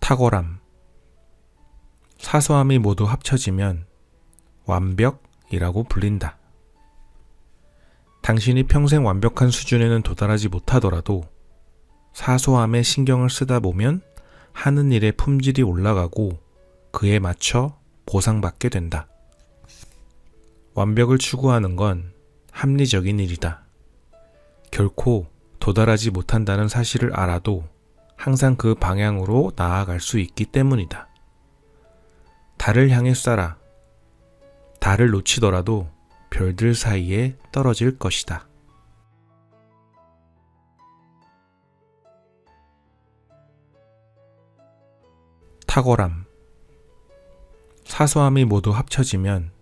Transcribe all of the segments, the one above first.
탁월함. 사소함이 모두 합쳐지면 완벽이라고 불린다. 당신이 평생 완벽한 수준에는 도달하지 못하더라도 사소함에 신경을 쓰다 보면 하는 일의 품질이 올라가고 그에 맞춰 보상받게 된다. 완벽을 추구하는 건 합리적인 일이다. 결코 도달하지 못한다는 사실을 알아도 항상 그 방향으로 나아갈 수 있기 때문이다. 달을 향해 쏴라. 달을 놓치더라도 별들 사이에 떨어질 것이다. 탁월함. 사소함이 모두 합쳐지면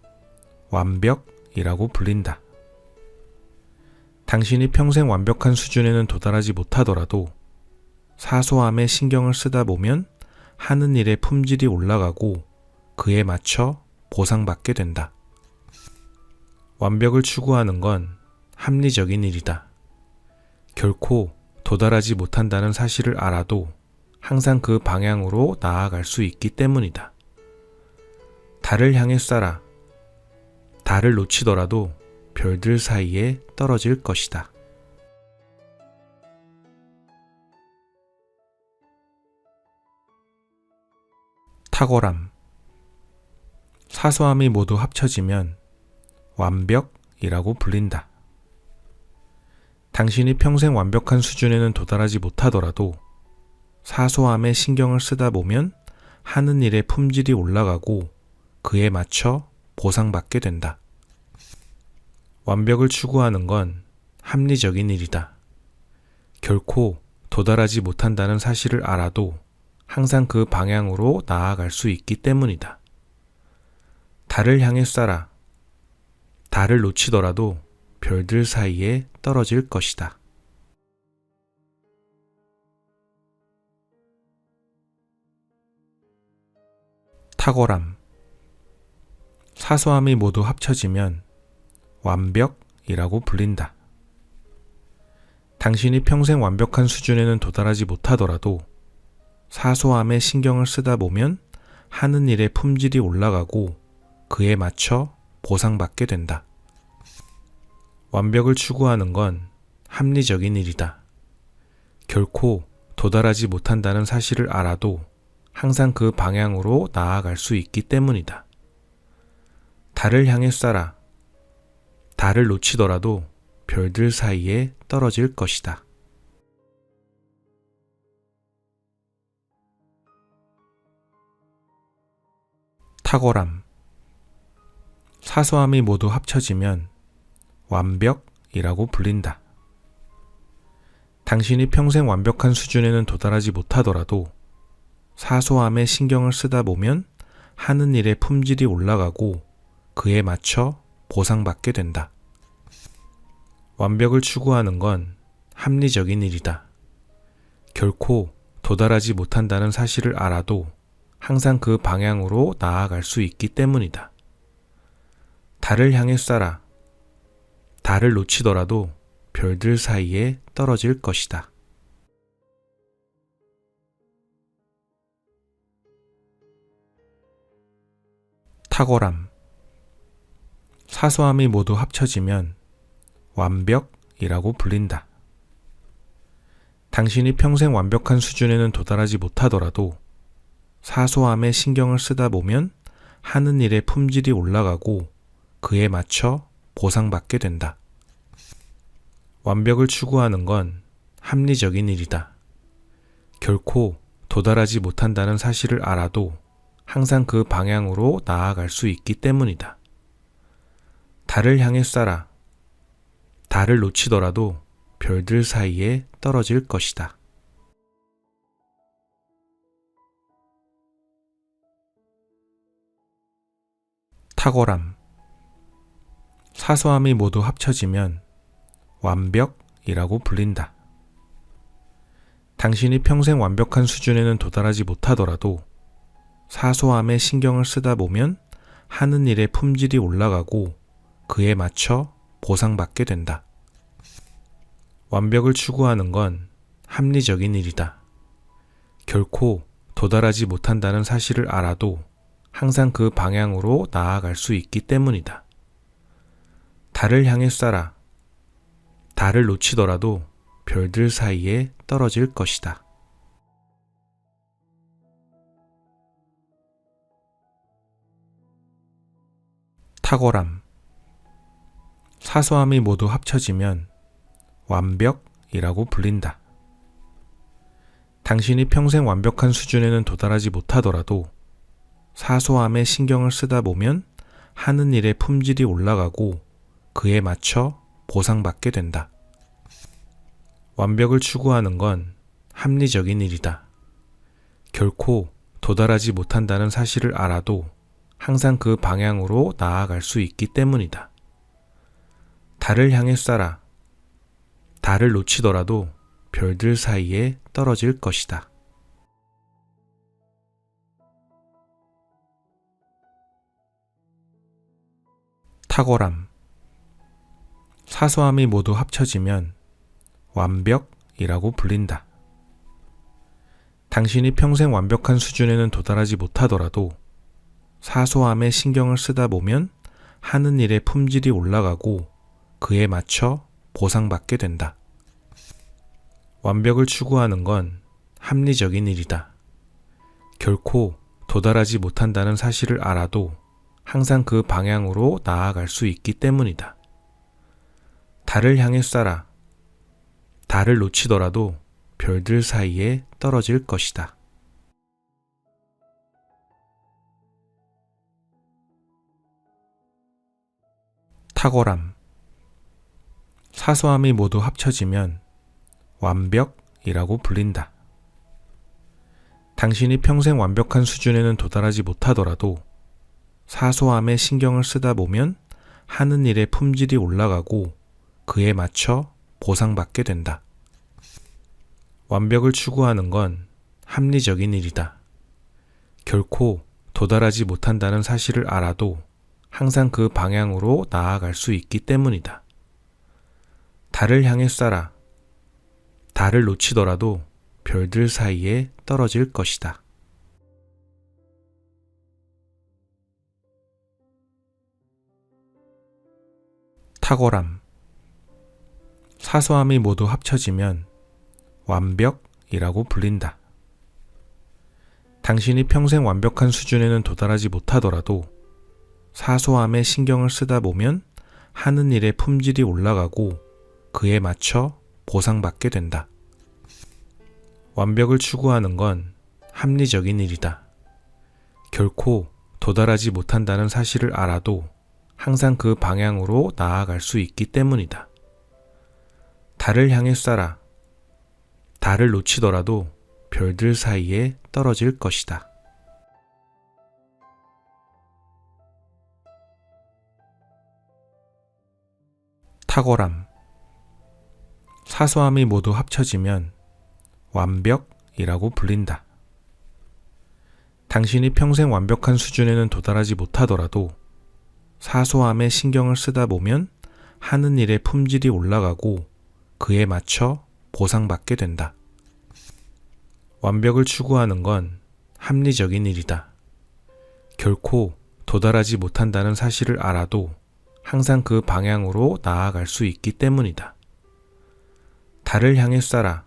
완벽이라고 불린다. 당신이 평생 완벽한 수준에는 도달하지 못하더라도 사소함에 신경을 쓰다 보면 하는 일의 품질이 올라가고 그에 맞춰 보상받게 된다. 완벽을 추구하는 건 합리적인 일이다. 결코 도달하지 못한다는 사실을 알아도 항상 그 방향으로 나아갈 수 있기 때문이다. 달을 향해 쏴라. 달을 놓치더라도 별들 사이에 떨어질 것이다. 탁월함. 사소함이 모두 합쳐지면 완벽이라고 불린다. 당신이 평생 완벽한 수준에는 도달하지 못하더라도 사소함에 신경을 쓰다 보면 하는 일의 품질이 올라가고 그에 맞춰 보상받게 된다. 완벽을 추구하는 건 합리적인 일이다. 결코 도달하지 못한다는 사실을 알아도 항상 그 방향으로 나아갈 수 있기 때문이다. 달을 향해 쏴라. 달을 놓치더라도 별들 사이에 떨어질 것이다. 탁월함. 사소함이 모두 합쳐지면 완벽이라고 불린다. 당신이 평생 완벽한 수준에는 도달하지 못하더라도 사소함에 신경을 쓰다 보면 하는 일의 품질이 올라가고 그에 맞춰 보상받게 된다. 완벽을 추구하는 건 합리적인 일이다. 결코 도달하지 못한다는 사실을 알아도 항상 그 방향으로 나아갈 수 있기 때문이다. 달을 향해 쏴라. 달을 놓치더라도 별들 사이에 떨어질 것이다. 탁월함. 사소함이 모두 합쳐지면 완벽이라고 불린다. 당신이 평생 완벽한 수준에는 도달하지 못하더라도 사소함에 신경을 쓰다 보면 하는 일의 품질이 올라가고 그에 맞춰 보상받게 된다. 완벽을 추구하는 건 합리적인 일이다. 결코 도달하지 못한다는 사실을 알아도 항상 그 방향으로 나아갈 수 있기 때문이다. 달을 향해 쏴라. 달을 놓치더라도 별들 사이에 떨어질 것이다. 탁월함. 사소함이 모두 합쳐지면 완벽이라고 불린다. 당신이 평생 완벽한 수준에는 도달하지 못하더라도 사소함에 신경을 쓰다 보면 하는 일의 품질이 올라가고 그에 맞춰 보상받게 된다. 완벽을 추구하는 건 합리적인 일이다. 결코 도달하지 못한다는 사실을 알아도 항상 그 방향으로 나아갈 수 있기 때문이다. 달을 향해 쏴라. 달을 놓치더라도 별들 사이에 떨어질 것이다. 탁월함. 사소함이 모두 합쳐지면 완벽이라고 불린다. 당신이 평생 완벽한 수준에는 도달하지 못하더라도 사소함에 신경을 쓰다 보면 하는 일의 품질이 올라가고 그에 맞춰 보상받게 된다. 완벽을 추구하는 건 합리적인 일이다. 결코 도달하지 못한다는 사실을 알아도 항상 그 방향으로 나아갈 수 있기 때문이다. 달을 향해 쏴라. 달을 놓치더라도 별들 사이에 떨어질 것이다. 탁월함. 사소함이 모두 합쳐지면 완벽이라고 불린다. 당신이 평생 완벽한 수준에는 도달하지 못하더라도 사소함에 신경을 쓰다 보면 하는 일의 품질이 올라가고 그에 맞춰 보상받게 된다. 완벽을 추구하는 건 합리적인 일이다. 결코 도달하지 못한다는 사실을 알아도 항상 그 방향으로 나아갈 수 있기 때문이다. 달을 향해 쏴라. 달을 놓치더라도 별들 사이에 떨어질 것이다. 탁월함. 사소함이 모두 합쳐지면 완벽이라고 불린다. 당신이 평생 완벽한 수준에는 도달하지 못하더라도 사소함에 신경을 쓰다 보면 하는 일의 품질이 올라가고 그에 맞춰 보상받게 된다. 완벽을 추구하는 건 합리적인 일이다. 결코 도달하지 못한다는 사실을 알아도 항상 그 방향으로 나아갈 수 있기 때문이다. 달을 향해 쏴라. 달을 놓치더라도 별들 사이에 떨어질 것이다. 탁월함. 사소함이 모두 합쳐지면 완벽이라고 불린다. 당신이 평생 완벽한 수준에는 도달하지 못하더라도 사소함에 신경을 쓰다 보면 하는 일의 품질이 올라가고 그에 맞춰 보상받게 된다. 완벽을 추구하는 건 합리적인 일이다. 결코 도달하지 못한다는 사실을 알아도 항상 그 방향으로 나아갈 수 있기 때문이다. 달을 향해 쏴라. 달을 놓치더라도 별들 사이에 떨어질 것이다. 탁월함. 사소함이 모두 합쳐지면 완벽이라고 불린다. 당신이 평생 완벽한 수준에는 도달하지 못하더라도 사소함에 신경을 쓰다 보면 하는 일의 품질이 올라가고 그에 맞춰 보상받게 된다. 완벽을 추구하는 건 합리적인 일이다. 결코 도달하지 못한다는 사실을 알아도 항상 그 방향으로 나아갈 수 있기 때문이다. 달을 향해 쏴라. 달을 놓치더라도 별들 사이에 떨어질 것이다. 탁월함. 사소함이 모두 합쳐지면 완벽이라고 불린다. 당신이 평생 완벽한 수준에는 도달하지 못하더라도 사소함에 신경을 쓰다 보면 하는 일의 품질이 올라가고 그에 맞춰 보상받게 된다. 완벽을 추구하는 건 합리적인 일이다. 결코 도달하지 못한다는 사실을 알아도 항상 그 방향으로 나아갈 수 있기 때문이다. 달을 향해 쏴라.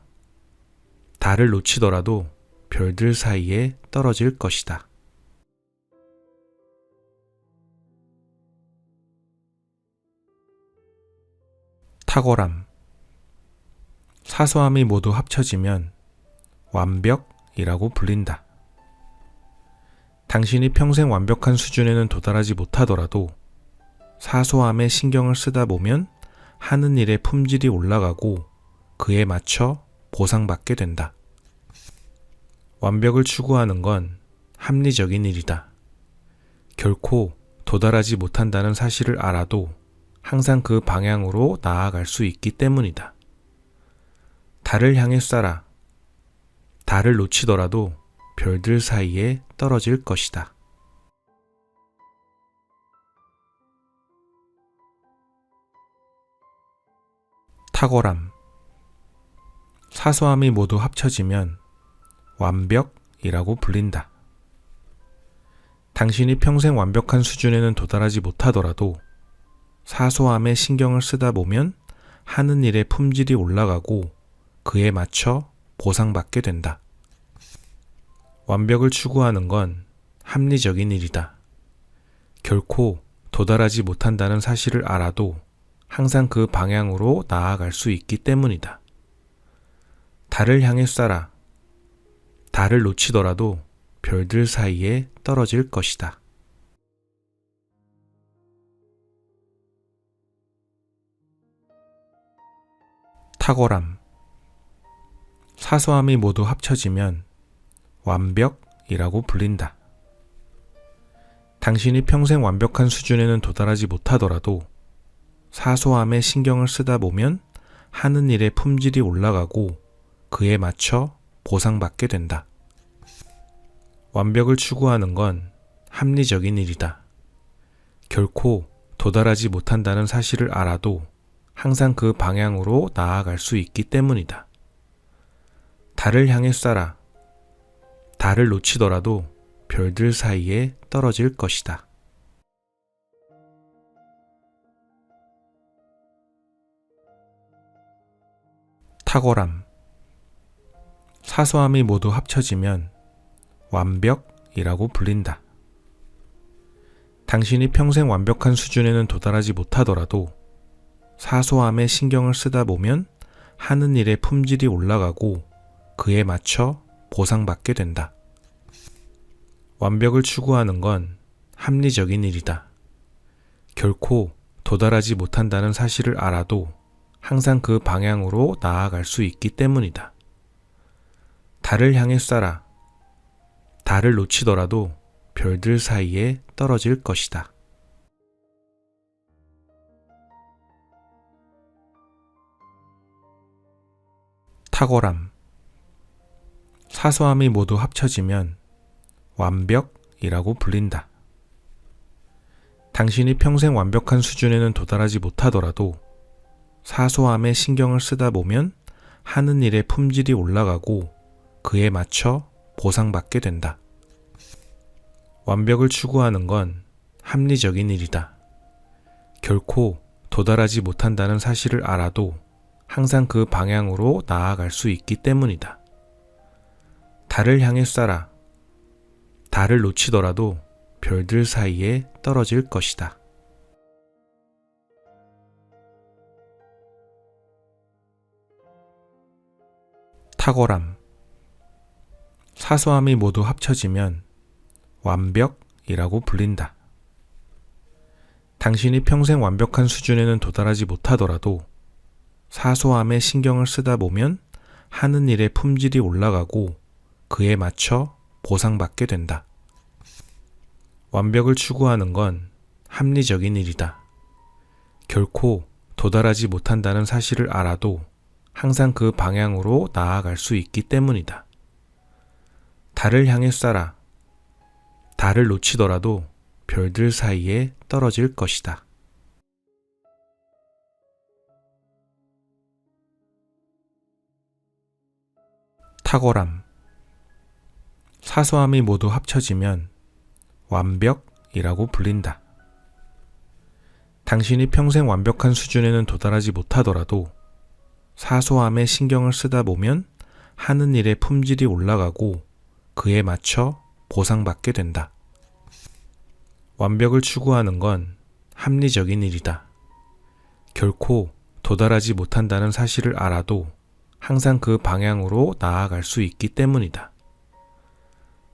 달을 놓치더라도 별들 사이에 떨어질 것이다. 탁월함. 사소함이 모두 합쳐지면 완벽이라고 불린다. 당신이 평생 완벽한 수준에는 도달하지 못하더라도 사소함에 신경을 쓰다 보면 하는 일의 품질이 올라가고 그에 맞춰 보상받게 된다. 완벽을 추구하는 건 합리적인 일이다. 결코 도달하지 못한다는 사실을 알아도 항상 그 방향으로 나아갈 수 있기 때문이다. 달을 향해 쏴라. 달을 놓치더라도 별들 사이에 떨어질 것이다. 탁월함. 사소함이 모두 합쳐지면 완벽이라고 불린다. 당신이 평생 완벽한 수준에는 도달하지 못하더라도 사소함에 신경을 쓰다 보면 하는 일의 품질이 올라가고 그에 맞춰 보상받게 된다. 완벽을 추구하는 건 합리적인 일이다. 결코 도달하지 못한다는 사실을 알아도 항상 그 방향으로 나아갈 수 있기 때문이다. 달을 향해 쏴라. 달을 놓치더라도 별들 사이에 떨어질 것이다. 탁월함. 사소함이 모두 합쳐지면 완벽이라고 불린다. 당신이 평생 완벽한 수준에는 도달하지 못하더라도 사소함에 신경을 쓰다 보면 하는 일의 품질이 올라가고 그에 맞춰 보상받게 된다. 완벽을 추구하는 건 합리적인 일이다. 결코 도달하지 못한다는 사실을 알아도 항상 그 방향으로 나아갈 수 있기 때문이다. 달을 향해 쏴라. 달을 놓치더라도 별들 사이에 떨어질 것이다. 탁월함. 사소함이 모두 합쳐지면 완벽이라고 불린다. 당신이 평생 완벽한 수준에는 도달하지 못하더라도 사소함에 신경을 쓰다 보면 하는 일의 품질이 올라가고 그에 맞춰 보상받게 된다. 완벽을 추구하는 건 합리적인 일이다. 결코 도달하지 못한다는 사실을 알아도 항상 그 방향으로 나아갈 수 있기 때문이다. 달을 향해 쏴라. 달을 놓치더라도 별들 사이에 떨어질 것이다. 탁월함. 사소함이 모두 합쳐지면 완벽이라고 불린다. 당신이 평생 완벽한 수준에는 도달하지 못하더라도 사소함에 신경을 쓰다 보면 하는 일의 품질이 올라가고 그에 맞춰 보상받게 된다. 완벽을 추구하는 건 합리적인 일이다. 결코 도달하지 못한다는 사실을 알아도 항상 그 방향으로 나아갈 수 있기 때문이다. 달을 향해 쏴라. 달을 놓치더라도 별들 사이에 떨어질 것이다. 탁월함. 사소함이 모두 합쳐지면 완벽이라고 불린다. 당신이 평생 완벽한 수준에는 도달하지 못하더라도 사소함에 신경을 쓰다 보면 하는 일의 품질이 올라가고 그에 맞춰 보상받게 된다. 완벽을 추구하는 건 합리적인 일이다. 결코 도달하지 못한다는 사실을 알아도 항상 그 방향으로 나아갈 수 있기 때문이다. 달을 향해 쏴라. 달을 놓치더라도 별들 사이에 떨어질 것이다. 탁월함. 사소함이 모두 합쳐지면 완벽이라고 불린다. 당신이 평생 완벽한 수준에는 도달하지 못하더라도 사소함에 신경을 쓰다 보면 하는 일의 품질이 올라가고 그에 맞춰 보상받게 된다. 완벽을 추구하는 건 합리적인 일이다. 결코 도달하지 못한다는 사실을 알아도 항상 그 방향으로 나아갈 수 있기 때문이다.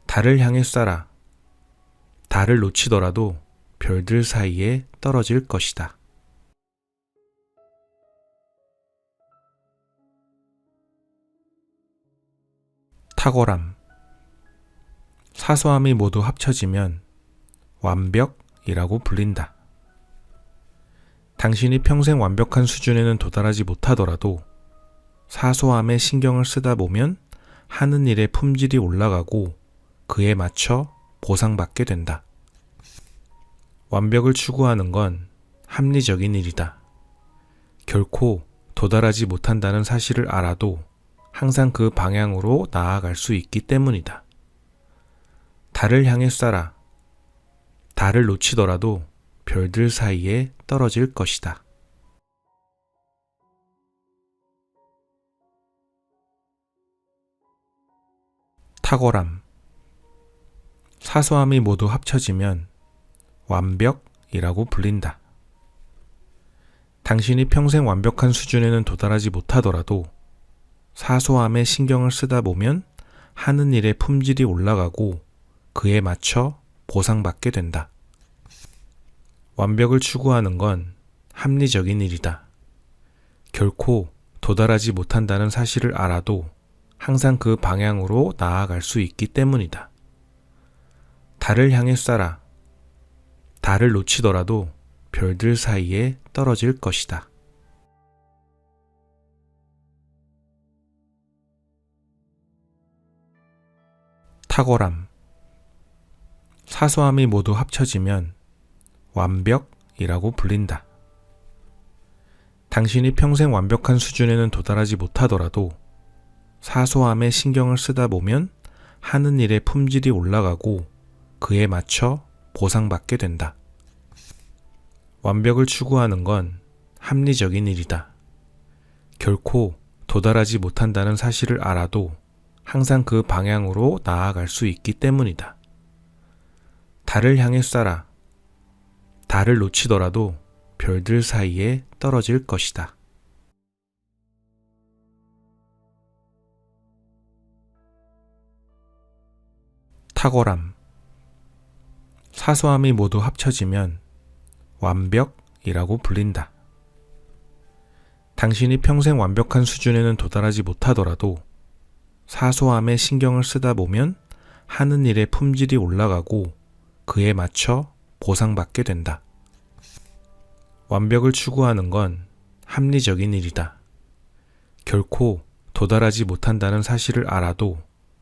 달을 향해 쏴라. 달을 놓치더라도 별들 사이에 떨어질 것이다. 탁월함. 사소함이 모두 합쳐지면 완벽이라고 불린다. 당신이 평생 완벽한 수준에는 도달하지 못하더라도 사소함에 신경을 쓰다 보면 하는 일의 품질이 올라가고 그에 맞춰 보상받게 된다. 완벽을 추구하는 건 합리적인 일이다. 결코 도달하지 못한다는 사실을 알아도 항상 그 방향으로 나아갈 수 있기 때문이다. 달을 향해 쏴라. 달을 놓치더라도 별들 사이에 떨어질 것이다. 탁월함. 사소함이 모두 합쳐지면 완벽이라고 불린다. 당신이 평생 완벽한 수준에는 도달하지 못하더라도 사소함에 신경을 쓰다 보면 하는 일의 품질이 올라가고 그에 맞춰 보상받게 된다. 완벽을 추구하는 건 합리적인 일이다. 결코 도달하지 못한다는 사실을 알아도 항상 그 방향으로 나아갈 수 있기 때문이다. 달을 향해 쏴라. 달을 놓치더라도 별들 사이에 떨어질 것이다. 탁월함. 사소함이 모두 합쳐지면 완벽이라고 불린다. 당신이 평생 완벽한 수준에는 도달하지 못하더라도 사소함에 신경을 쓰다 보면 하는 일의 품질이 올라가고 그에 맞춰 보상받게 된다. 완벽을 추구하는 건 합리적인 일이다. 결코 도달하지 못한다는 사실을 알아도 항상 그 방향으로 나아갈 수 있기 때문이다. 달을 향해 쏴라. 달을 놓치더라도 별들 사이에 떨어질 것이다. 탁월함. 사소함이 모두 합쳐지면 완벽이라고 불린다. 당신이 평생 완벽한 수준에는 도달하지 못하더라도 사소함에 신경을 쓰다 보면 하는 일의 품질이 올라가고 그에 맞춰 보상받게 된다. 완벽을 추구하는 건 합리적인 일이다. 결코 도달하지 못한다는 사실을 알아도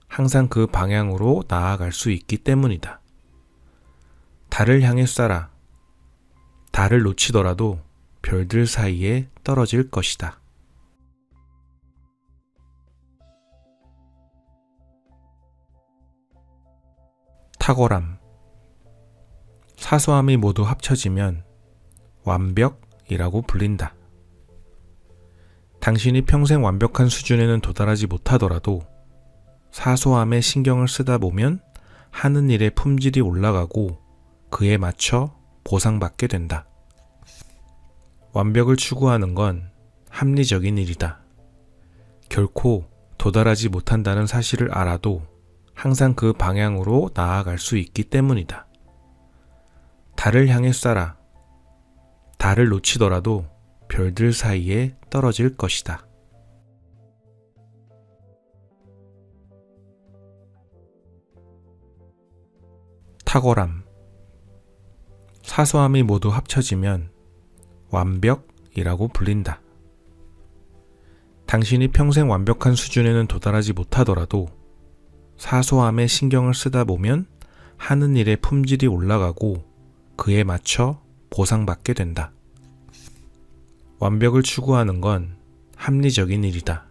항상 그 방향으로 나아갈 수 있기 때문이다. 달을 향해 쏴라. 달을 놓치더라도 별들 사이에 떨어질 것이다. 탁월함. 사소함이 모두 합쳐지면 완벽이라고 불린다. 당신이 평생 완벽한 수준에는 도달하지 못하더라도 사소함에 신경을 쓰다 보면 하는 일의 품질이 올라가고 그에 맞춰 보상받게 된다. 완벽을 추구하는 건 합리적인 일이다. 결코 도달하지 못한다는 사실을 알아도 항상 그 방향으로 나아갈 수 있기 때문이다. 달을 향해 쏴라. 달을 놓치더라도 별들 사이에 떨어질 것이다. 탁월함. 사소함이 모두 합쳐지면 완벽이라고 불린다. 당신이 평생 완벽한 수준에는 도달하지 못하더라도 사소함에 신경을 쓰다 보면 하는 일의 품질이 올라가고 그에 맞춰 보상받게 된다. 완벽을 추구하는 건 합리적인 일이다.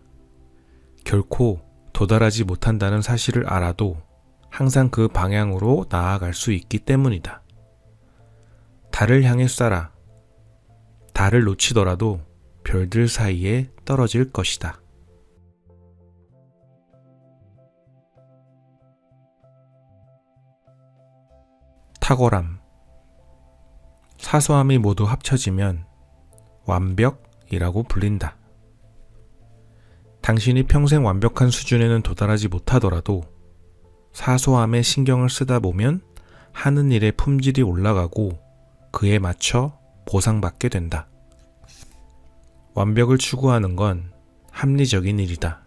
결코 도달하지 못한다는 사실을 알아도 항상 그 방향으로 나아갈 수 있기 때문이다. 달을 향해 쏴라. 달을 놓치더라도 별들 사이에 떨어질 것이다. 탁월함. 사소함이 모두 합쳐지면 완벽이라고 불린다. 당신이 평생 완벽한 수준에는 도달하지 못하더라도 사소함에 신경을 쓰다 보면 하는 일의 품질이 올라가고 그에 맞춰 보상받게 된다. 완벽을 추구하는 건 합리적인 일이다.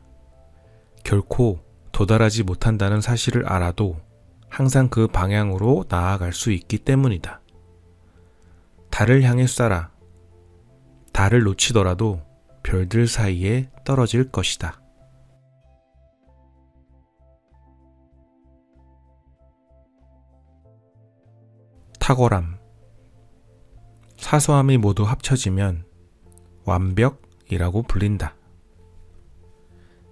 결코 도달하지 못한다는 사실을 알아도 항상 그 방향으로 나아갈 수 있기 때문이다. 달을 향해 쏴라. 달을 놓치더라도 별들 사이에 떨어질 것이다. 탁월함. 사소함이 모두 합쳐지면 완벽이라고 불린다.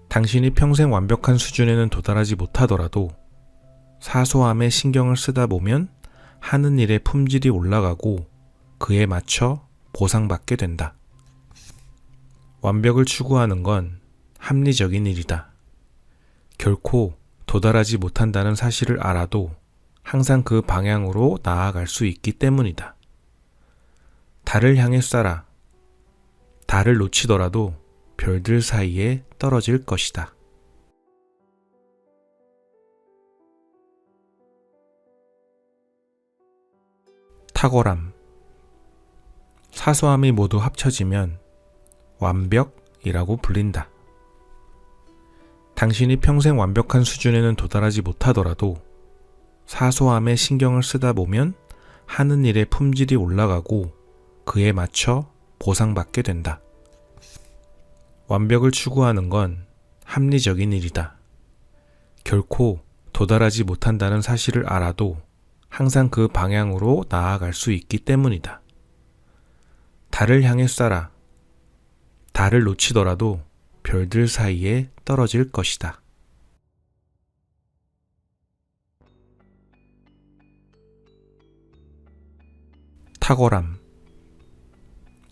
당신이 평생 완벽한 수준에는 도달하지 못하더라도 사소함에 신경을 쓰다 보면 하는 일의 품질이 올라가고 그에 맞춰 보상받게 된다. 완벽을 추구하는 건 합리적인 일이다. 결코 도달하지 못한다는 사실을 알아도 항상 그 방향으로 나아갈 수 있기 때문이다. 달을 향해 쏴라. 달을 놓치더라도 별들 사이에 떨어질 것이다. 탁월함. 사소함이 모두 합쳐지면 완벽이라고 불린다. 당신이 평생 완벽한 수준에는 도달하지 못하더라도 사소함에 신경을 쓰다 보면 하는 일의 품질이 올라가고 그에 맞춰 보상받게 된다. 완벽을 추구하는 건 합리적인 일이다. 결코 도달하지 못한다는 사실을 알아도 항상 그 방향으로 나아갈 수 있기 때문이다. 달을 향해 쏴라. 달을 놓치더라도 별들 사이에 떨어질 것이다. 탁월함.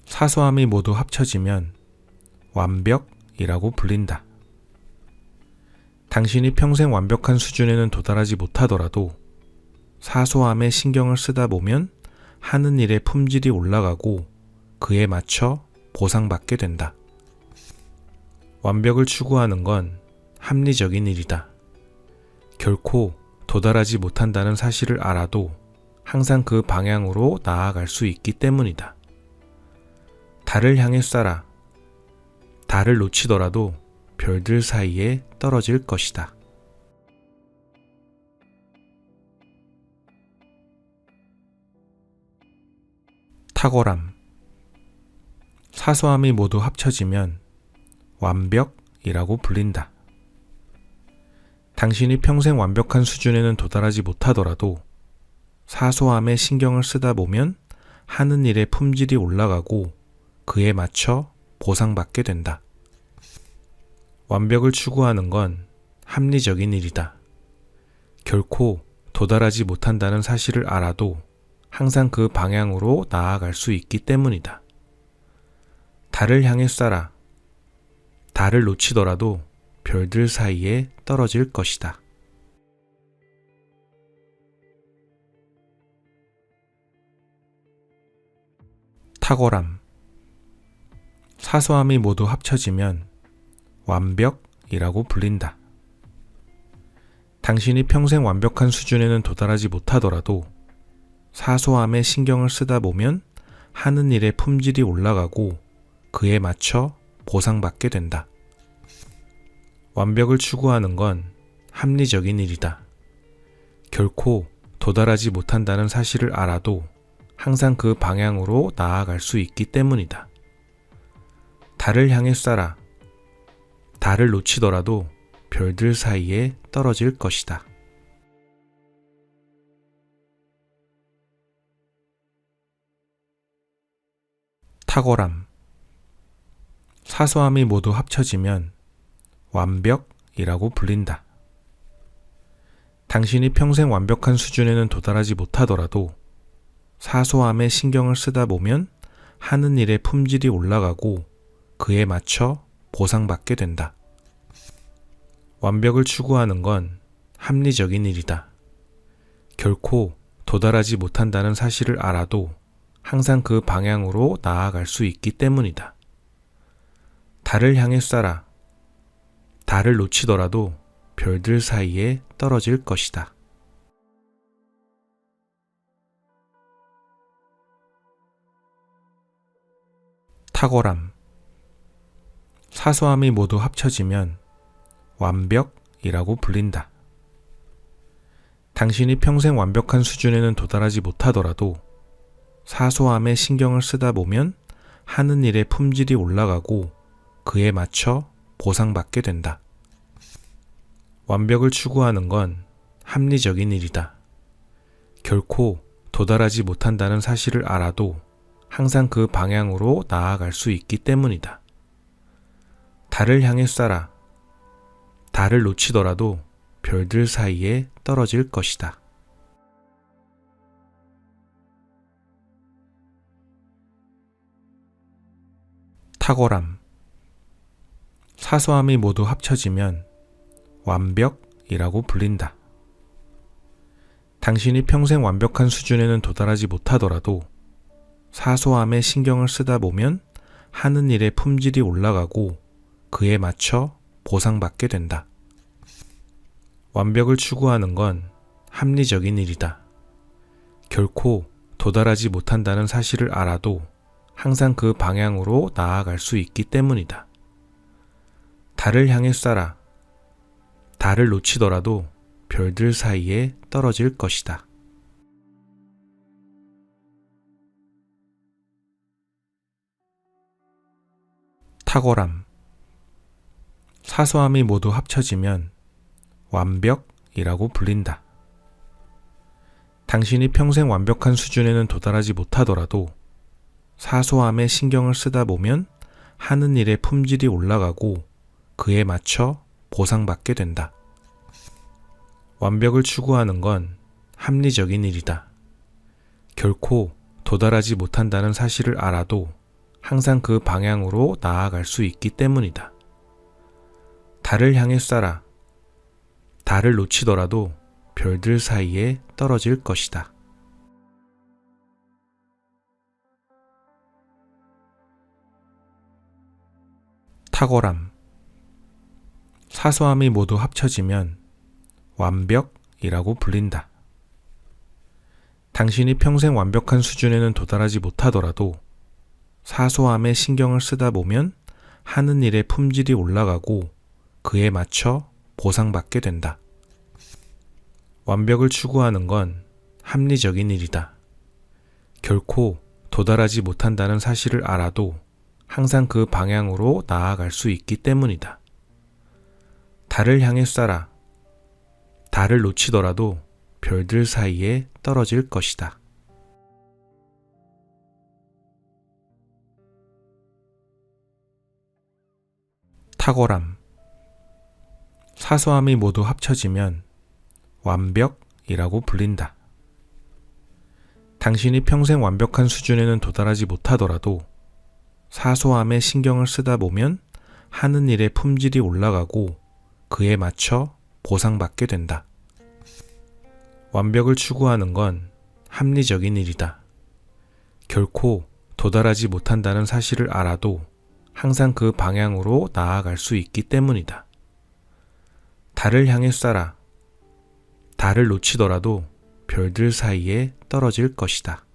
사소함이 모두 합쳐지면 완벽이라고 불린다. 당신이 평생 완벽한 수준에는 도달하지 못하더라도 사소함에 신경을 쓰다 보면 하는 일의 품질이 올라가고 그에 맞춰 보상받게 된다. 완벽을 추구하는 건 합리적인 일이다. 결코 도달하지 못한다는 사실을 알아도 항상 그 방향으로 나아갈 수 있기 때문이다. 달을 향해 쏴라. 달을 놓치더라도 별들 사이에 떨어질 것이다. 탁월함. 사소함이 모두 합쳐지면 완벽이라고 불린다. 당신이 평생 완벽한 수준에는 도달하지 못하더라도 사소함에 신경을 쓰다 보면 하는 일의 품질이 올라가고 그에 맞춰 보상받게 된다. 완벽을 추구하는 건 합리적인 일이다. 결코 도달하지 못한다는 사실을 알아도 항상 그 방향으로 나아갈 수 있기 때문이다. 달을 향해 쏴라. 달을 놓치더라도 별들 사이에 떨어질 것이다. 탁월함. 사소함이 모두 합쳐지면 완벽이라고 불린다. 당신이 평생 완벽한 수준에는 도달하지 못하더라도 사소함에 신경을 쓰다 보면 하는 일의 품질이 올라가고 그에 맞춰 보상받게 된다. 완벽을 추구하는 건 합리적인 일이다. 결코 도달하지 못한다는 사실을 알아도 항상 그 방향으로 나아갈 수 있기 때문이다. 달을 향해 쏴라. 달을 놓치더라도 별들 사이에 떨어질 것이다. 탁월함. 사소함이 모두 합쳐지면 완벽이라고 불린다. 당신이 평생 완벽한 수준에는 도달하지 못하더라도 사소함에 신경을 쓰다 보면 하는 일의 품질이 올라가고 그에 맞춰 보상받게 된다. 완벽을 추구하는 건 합리적인 일이다. 결코 도달하지 못한다는 사실을 알아도 항상 그 방향으로 나아갈 수 있기 때문이다. 달을 향해 쏴라. 달을 놓치더라도 별들 사이에 떨어질 것이다. 탁월함. 사소함이 모두 합쳐지면 완벽이라고 불린다. 당신이 평생 완벽한 수준에는 도달하지 못하더라도 사소함에 신경을 쓰다 보면 하는 일의 품질이 올라가고 그에 맞춰 보상받게 된다. 완벽을 추구하는 건 합리적인 일이다. 결코 도달하지 못한다는 사실을 알아도 항상 그 방향으로 나아갈 수 있기 때문이다. 달을 향해 쏴라. 달을 놓치더라도 별들 사이에 떨어질 것이다. 탁월함. 사소함이 모두 합쳐지면 완벽이라고 불린다. 당신이 평생 완벽한 수준에는 도달하지 못하더라도 사소함에 신경을 쓰다 보면 하는 일의 품질이 올라가고 그에 맞춰 보상받게 된다. 완벽을 추구하는 건 합리적인 일이다. 결코 도달하지 못한다는 사실을 알아도 항상 그 방향으로 나아갈 수 있기 때문이다. 달을 향해 쏴라. 달을 놓치더라도 별들 사이에 떨어질 것이다. 탁월함. 사소함이 모두 합쳐지면 완벽이라고 불린다. 당신이 평생 완벽한 수준에는 도달하지 못하더라도 사소함에 신경을 쓰다 보면 하는 일의 품질이 올라가고 그에 맞춰 보상받게 된다. 완벽을 추구하는 건 합리적인 일이다. 결코 도달하지 못한다는 사실을 알아도 항상 그 방향으로 나아갈 수 있기 때문이다. 달을 향해 쏴라. 달을 놓치더라도 별들 사이에 떨어질 것이다. 탁월함. 사소함이 모두 합쳐지면 완벽이라고 불린다. 당신이 평생 완벽한 수준에는 도달하지 못하더라도 사소함에 신경을 쓰다 보면 하는 일의 품질이 올라가고 그에 맞춰 보상받게 된다. 완벽을 추구하는 건 합리적인 일이다. 결코 도달하지 못한다는 사실을 알아도 항상 그 방향으로 나아갈 수 있기 때문이다. 달을 향해 쏴라. 달을 놓치더라도 별들 사이에 떨어질 것이다. 탁월함. 사소함이 모두 합쳐지면 완벽이라고 불린다. 당신이 평생 완벽한 수준에는 도달하지 못하더라도 사소함에 신경을 쓰다 보면 하는 일의 품질이 올라가고 그에 맞춰 보상받게 된다. 완벽을 추구하는 건 합리적인 일이다. 결코 도달하지 못한다는 사실을 알아도 항상 그 방향으로 나아갈 수 있기 때문이다. 달을 향해 쏴라. 달을 놓치더라도 별들 사이에 떨어질 것이다.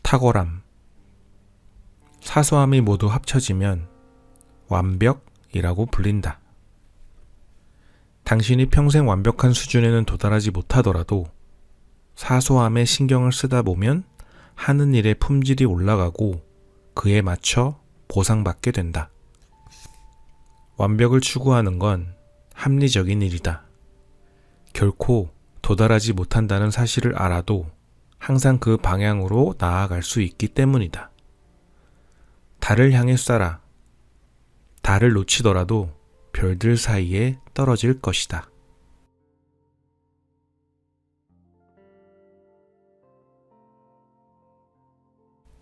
탁월함. 사소함이 모두 합쳐지면 완벽이라고 불린다. 당신이 평생 완벽한 수준에는 도달하지 못하더라도 사소함에 신경을 쓰다 보면 하는 일의 품질이 올라가고 그에 맞춰 보상받게 된다. 완벽을 추구하는 건 합리적인 일이다. 결코 도달하지 못한다는 사실을 알아도 항상 그 방향으로 나아갈 수 있기 때문이다. 달을 향해 쏴라. 달을 놓치더라도 별들 사이에 떨어질 것이다.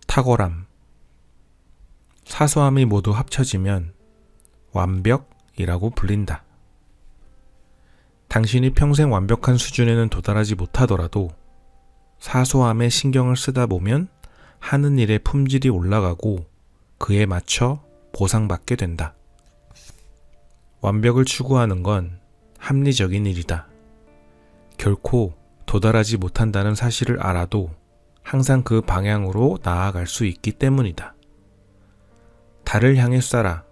탁월함. 사소함이 모두 합쳐지면 완벽이라고 불린다. 당신이 평생 완벽한 수준에는 도달하지 못하더라도 사소함에 신경을 쓰다 보면 하는 일의 품질이 올라가고 그에 맞춰 보상받게 된다. 완벽을 추구하는 건 합리적인 일이다. 결코 도달하지 못한다는 사실을 알아도 항상 그 방향으로 나아갈 수 있기 때문이다. 달을 향해 쏴라.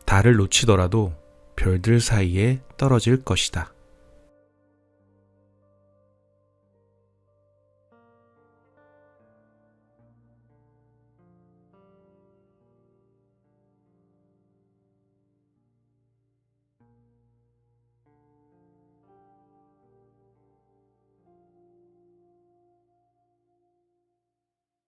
달을 놓치더라도 별들 사이에 떨어질 것이다.